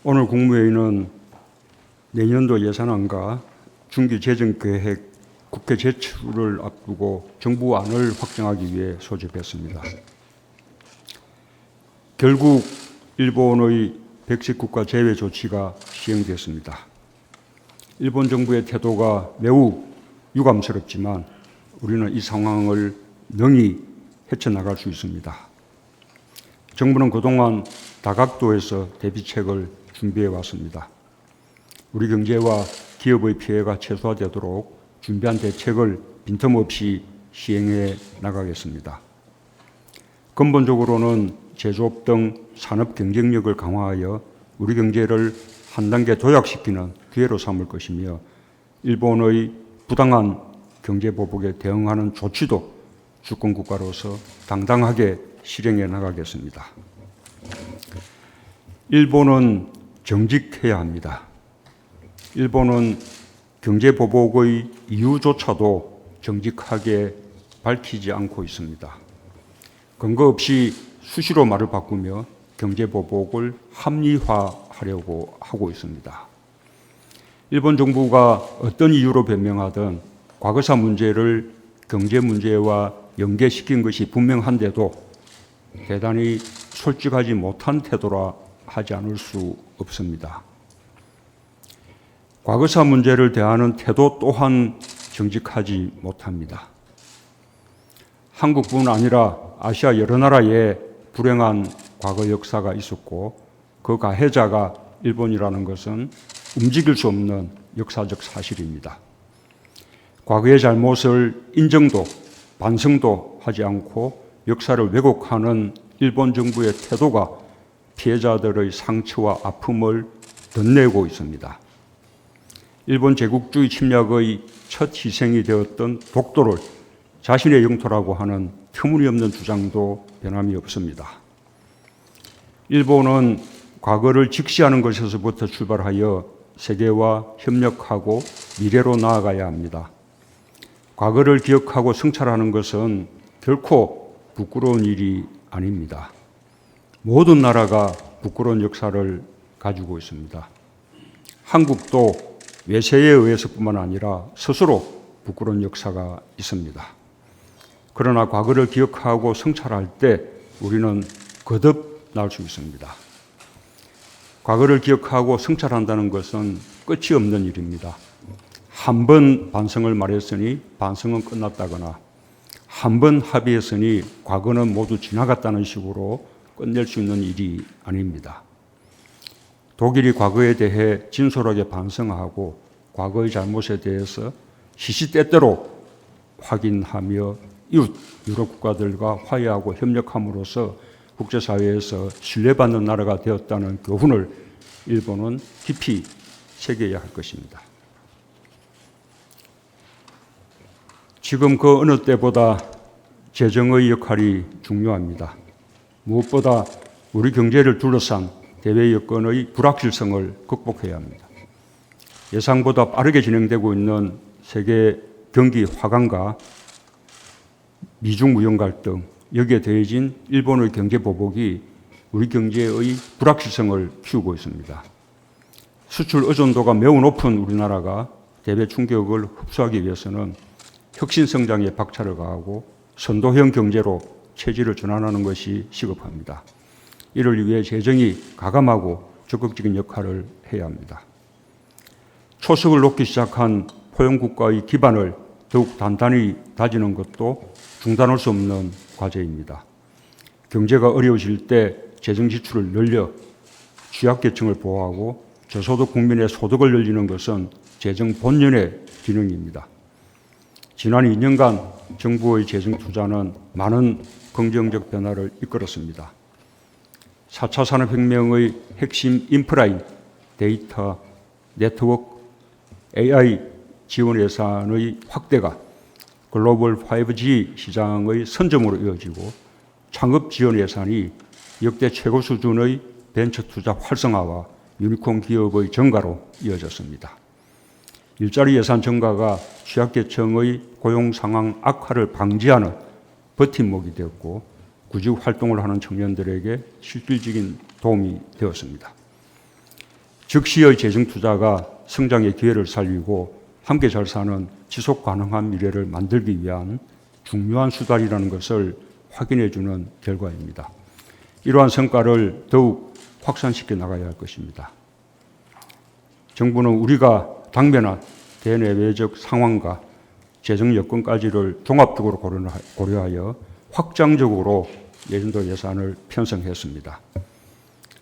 오늘 국무회의는 내년도 예산안과 중기재정계획 국회 제출을 앞두고 정부안을 확정하기 위해 소집했습니다. 결국 일본의 백색 국가 제외 조치가 시행됐습니다. 일본 정부의 태도가 매우 유감스럽지만 우리는 이 상황을 능히 헤쳐나갈 수 있습니다. 정부는 그동안 다각도에서 대비책을 준비해 왔습니다. 우리 경제와 기업의 피해가 최소화되도록 준비한 대책을 빈틈없이 시행해 나가겠습니다. 근본적으로는 제조업 등 산업 경쟁력을 강화하여 우리 경제를 한 단계 도약시키는 기회로 삼을 것이며, 일본의 부당한 경제 보복에 대응하는 조치도 주권국가로서 당당하게 실행해 나가겠습니다. 일본은 정직해야 합니다. 일본은 경제 보복의 이유조차도 정직하게 밝히지 않고 있습니다. 근거 없이 수시로 말을 바꾸며 경제 보복을 합리화하려고 하고 있습니다. 일본 정부가 어떤 이유로 변명하든 과거사 문제를 경제 문제와 연계시킨 것이 분명한데도 대단히 솔직하지 못한 태도라 하지 않을 수 없습니다. 과거사 문제를 대하는 태도 또한 정직하지 못합니다. 한국뿐 아니라 아시아 여러 나라에 불행한 과거 역사가 있었고 그 가해자가 일본이라는 것은 움직일 수 없는 역사적 사실입니다. 과거의 잘못을 인정도 반성도 하지 않고 역사를 왜곡하는 일본 정부의 태도가 피해자들의 상처와 아픔을 덧내고 있습니다. 일본 제국주의 침략의 첫 희생이 되었던 독도를 자신의 영토라고 하는 터무니없는 주장도 변함이 없습니다. 일본은 과거를 직시하는 것에서부터 출발하여 세계와 협력하고 미래로 나아가야 합니다. 과거를 기억하고 성찰하는 것은 결코 부끄러운 일이 아닙니다. 모든 나라가 부끄러운 역사를 가지고 있습니다. 한국도 외세에 의해서뿐만 아니라 스스로 부끄러운 역사가 있습니다. 그러나 과거를 기억하고 성찰할 때 우리는 거듭날 수 있습니다. 과거를 기억하고 성찰한다는 것은 끝이 없는 일입니다. 한 번 반성을 말했으니 반성은 끝났다거나 한 번 합의했으니 과거는 모두 지나갔다는 식으로 끝낼 수 있는 일이 아닙니다. 독일이 과거에 대해 진솔하게 반성하고 과거의 잘못에 대해서 시시때때로 확인하며 이웃 유럽 국가들과 화해하고 협력함으로써 국제사회에서 신뢰받는 나라가 되었다는 교훈을 일본은 깊이 새겨야 할 것입니다. 지금 그 어느 때보다 재정의 역할이 중요합니다. 무엇보다 우리 경제를 둘러싼 대외 여건의 불확실성을 극복해야 합니다. 예상보다 빠르게 진행되고 있는 세계 경기 화강과 미중 무역 갈등, 여기에 더해진 일본의 경제 보복이 우리 경제의 불확실성을 키우고 있습니다. 수출 의존도가 매우 높은 우리나라가 대외 충격을 흡수하기 위해서는 혁신 성장에 박차를 가하고 선도형 경제로 체질을 전환하는 것이 시급합니다. 이를 위해 재정이 가감하고 적극적인 역할을 해야 합니다. 초석을 놓기 시작한 포용국가의 기반을 더욱 단단히 다지는 것도 중단할 수 없는 과제입니다. 경제가 어려우실 때 재정 지출을 늘려 취약계층을 보호하고 저소득 국민의 소득을 늘리는 것은 재정 본연의 기능입니다. 지난 2년간 정부의 재정 투자는 많은 긍정적 변화를 이끌었습니다. 4차 산업혁명의 핵심 인프라인 데이터, 네트워크, AI 지원 예산의 확대가 글로벌 5G 시장의 선점으로 이어지고 창업 지원 예산이 역대 최고 수준의 벤처 투자 활성화와 유니콘 기업의 증가로 이어졌습니다. 일자리 예산 증가가 취약계층의 고용 상황 악화를 방지하는 버팀목이 되었고 구직 활동을 하는 청년들에게 실질적인 도움이 되었습니다. 즉시의 재정 투자가 성장의 기회를 살리고 함께 잘 사는 지속 가능한 미래를 만들기 위한 중요한 수단이라는 것을 확인해 주는 결과입니다. 이러한 성과를 더욱 확산시켜 나가야 할 것입니다. 정부는 우리가 당면한 대내외적 상황과 재정 여건까지를 종합적으로 고려하여 확장적으로 내년도 예산을 편성했습니다.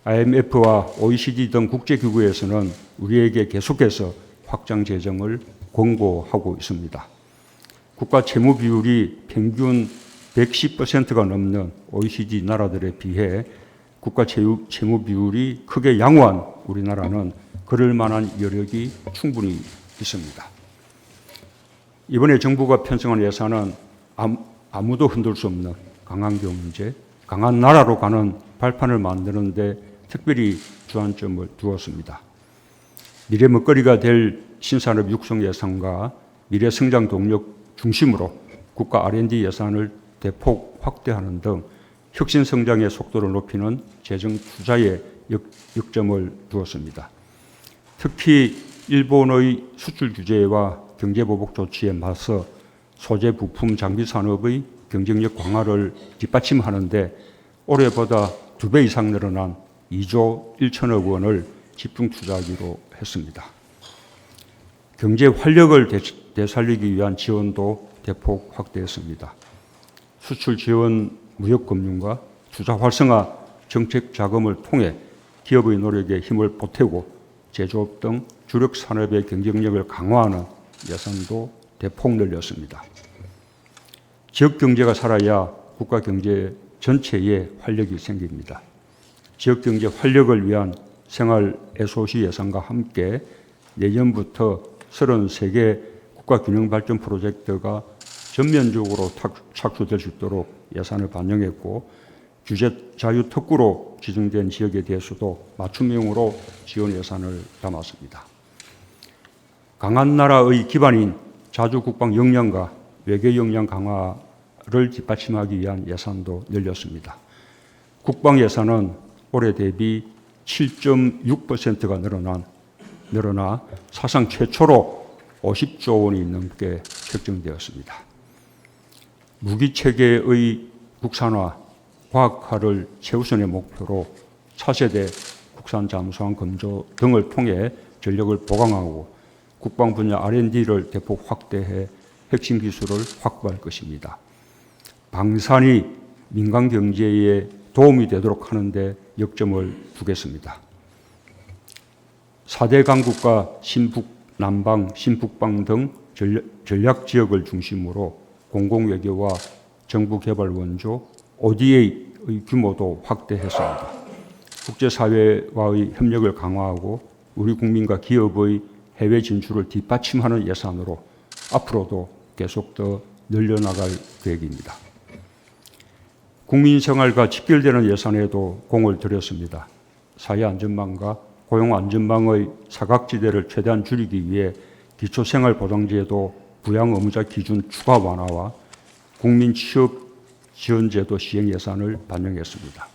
IMF와 OECD 등 국제기구에서는 우리에게 계속해서 확장 재정을 권고하고 있습니다. 국가 채무 비율이 평균 110%가 넘는 OECD 나라들에 비해 국가 채무 비율이 크게 양호한 우리나라는 그럴 만한 여력이 충분히 있습니다. 이번에 정부가 편성한 예산은 아무도 흔들 수 없는 강한 경제, 강한 나라로 가는 발판을 만드는 데 특별히 주안점을 두었습니다. 미래 먹거리가 될 신산업 육성 예산과 미래 성장 동력 중심으로 국가 R&D 예산을 대폭 확대하는 등 혁신 성장의 속도를 높이는 재정 투자에 역점을 두었습니다. 특히 일본의 수출 규제와 경제보복 조치에 맞서 소재 부품 장비 산업의 경쟁력 강화를 뒷받침하는 데 올해보다 2배 이상 늘어난 2조 1천억 원을 집중 투자하기로 했습니다. 경제 활력을 되살리기 위한 지원도 대폭 확대했습니다. 수출 지원, 무역 금융과 투자 활성화 정책 자금을 통해 기업의 노력에 힘을 보태고 제조업 등 주력 산업의 경쟁력을 강화하는 예산도 대폭 늘렸습니다. 지역 경제가 살아야 국가 경제 전체에 활력이 생깁니다. 지역 경제 활력을 위한 생활 SOC 예산과 함께 내년부터 33개 국가 균형 발전 프로젝트가 전면적으로 착수될 수 있도록 예산을 반영했고, 규제 자유 특구로 지정된 지역에 대해서도 맞춤형으로 지원 예산을 담았습니다. 강한 나라의 기반인 자주 국방 역량과 외교 역량 강화를 뒷받침하기 위한 예산도 늘렸습니다. 국방 예산은 올해 대비 7.6%가 늘어나 사상 최초로 50조 원이 넘게 책정되었습니다. 무기체계의 국산화, 과학화를 최우선의 목표로 차세대 국산 잠수함 건조 등을 통해 전력을 보강하고 국방 분야 R&D를 대폭 확대해 핵심 기술을 확보할 것입니다. 방산이 민간 경제에 도움이 되도록 하는데 역점을 두겠습니다. 4대 강국과 신북, 남방, 신북방 등 전략 지역을 중심으로 공공외교와 정부개발 원조, ODA의 규모도 확대했습니다. 국제사회와의 협력을 강화하고 우리 국민과 기업의 해외 진출을 뒷받침하는 예산으로 앞으로도 계속 더 늘려나갈 계획입니다. 국민 생활과 직결되는 예산에도 공을 들였습니다. 사회안전망과 고용안전망의 사각지대를 최대한 줄이기 위해 기초생활보장제도 부양 의무자 기준 추가 완화와 국민 취업 지원제도 시행 예산을 반영했습니다.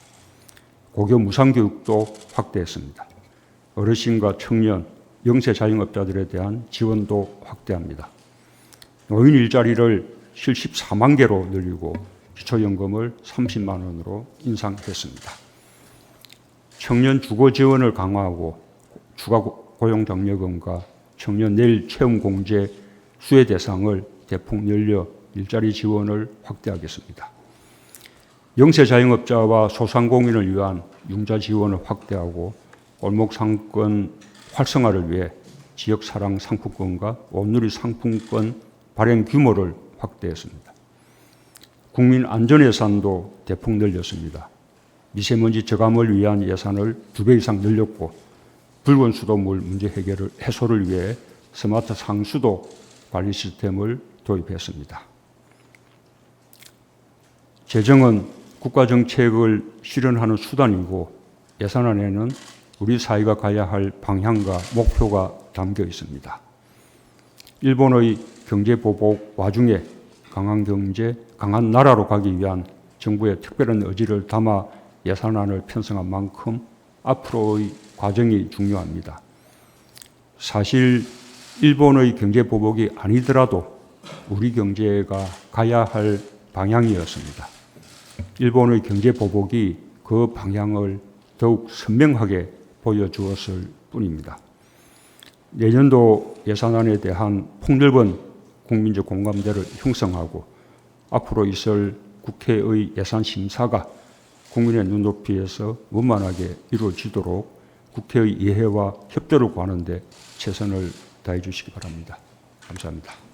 고교 무상교육도 확대했습니다. 어르신과 청년, 영세 자영업자들에 대한 지원도 확대합니다. 노인 일자리를 실 14만 개로 늘리고 기초연금을 30만 원으로 인상했습니다. 청년 주거 지원을 강화하고 추가 고용장려금과 청년 내일 체험공제 수혜 대상을 대폭 늘려 일자리 지원을 확대하겠습니다. 영세 자영업자와 소상공인을 위한 융자 지원을 확대하고 골목 상권 활성화를 위해 지역사랑 상품권과 온누리 상품권 발행 규모를 확대했습니다. 국민 안전 예산도 대폭 늘렸습니다. 미세먼지 저감을 위한 예산을 2배 이상 늘렸고 붉은 수돗물 문제 해소를 위해 스마트 상수도 관리 시스템을 도입했습니다. 재정은 국가 정책을 실현하는 수단이고 예산안에는 우리 사회가 가야 할 방향과 목표가 담겨 있습니다. 일본의 경제 보복 와중에 강한 경제, 강한 나라로 가기 위한 정부의 특별한 의지를 담아 예산안을 편성한 만큼 앞으로의 과정이 중요합니다. 사실 일본의 경제 보복이 아니더라도 우리 경제가 가야 할 방향이었습니다. 일본의 경제 보복이 그 방향을 더욱 선명하게 보여주었을 뿐입니다. 내년도 예산안에 대한 폭넓은 국민적 공감대를 형성하고 앞으로 있을 국회의 예산 심사가 국민의 눈높이에서 원만하게 이루어지도록 국회의 이해와 협조를 구하는 데 최선을 다해 주시기 바랍니다. 감사합니다.